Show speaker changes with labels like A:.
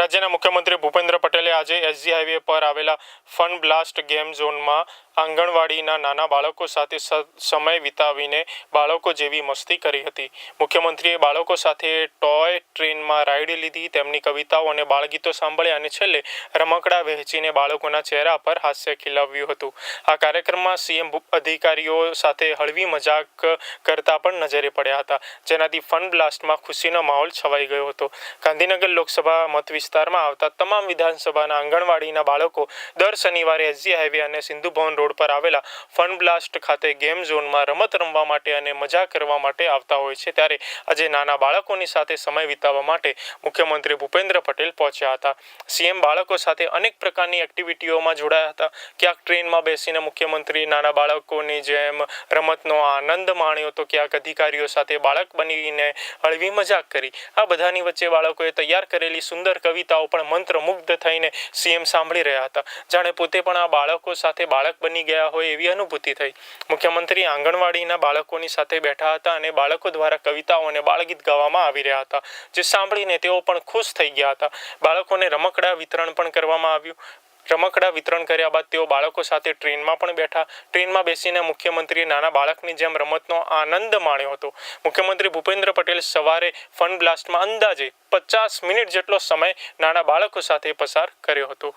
A: રાજ્યના મુખ્યમંત્રી ભૂપેન્દ્ર પટેલે આજે એસજી હાઈવે પર આવેલા ફન બ્લાસ્ટ ગેમ ઝોનમાં આંગણવાડીના નાના બાળકો સાથે સમય વિતાવીને બાળકો જેવી મસ્તી કરી હતી। મુખ્યમંત્રીએ બાળકો સાથે ટોય ટ્રેનમાં રાઈડ લીધી, તેમની કવિતાઓ અને બાળગીતો સાંભળ્યા અને છેલ્લે રમકડા વહેંચીને બાળકોના ચહેરા પર હાસ્ય ખીલવ્યું હતું। આ કાર્યક્રમમાં સીએમ અધિકારીઓ સાથે હળવી મજાક કરતા પણ નજરે પડ્યા હતા, જેનાથી ફન બ્લાસ્ટમાં ખુશીનો માહોલ છવાઈ ગયો હતો। ગાંધીનગર લોકસભા મત વિસ્તારમાં આવતા તમામ વિધાનસભાના આંગણવાડીના બાળકો દર શનિવારે એસજી હાઈવે અને સિંધુ ભવન રોડ પર આવેલા ફન બ્લાસ્ટ ખાતે ગેમ ઝોનમાં રમત રમવા માટે અને મજા કરવા માટે આવતા હોય છે। ત્યારે આજે નાના બાળકોની સાથે સમય વિતાવવા માટે મુખ્યમંત્રી ભૂપેન્દ્ર પટેલ પહોંચ્યા હતા। સીએમ બાળકો સાથે અનેક પ્રકારની એક્ટિવિટીઓમાં જોડાયા હતા। ક્યાંક ટ્રેનમાં બેસીને મુખ્યમંત્રી નાના બાળકોની જેમ રમતનો આનંદ માણ્યો તો ક્યાંક અધિકારીઓ સાથે બાળક બનીને હળવી મજાક કરી। આ બધાની વચ્ચે બાળકોએ તૈયાર કરેલી સુંદર કવિતાઓ પણ મંત્રમુગ્ધ થઈને સીએમ સાંભળી રહ્યા હતા, જાણે પોતે પણ આ બાળકો સાથે બાળક બની ગયા હોય એવી અનુભૂતિ થઈ। મુખ્યમંત્રી આંગણવાડીના બાળકોની સાથે બેઠા હતા અને બાળકો દ્વારા કવિતાઓ અને બાળગીત ગાવામાં આવી રહ્યા હતા, જે સાંભળીને તેઓ પણ ખુશ થઈ ગયા હતા। બાળકોને રમકડા વિતરણ પણ કરવામાં આવ્યું। રમકડા વિતરણ કર્યા બાદ તેઓ બાળકો સાથે ટ્રેનમાં પણ બેઠા। ટ્રેનમાં બેસીને મુખ્યમંત્રીએ નાના બાળકની જેમ રમતનો આનંદ માણ્યો હતો। મુખ્યમંત્રી ભૂપેન્દ્ર પટેલ સવારે ફન બ્લાસ્ટમાં અંદાજે 50 મિનિટ જેટલો સમય નાના બાળકો સાથે પસાર કર્યો હતો।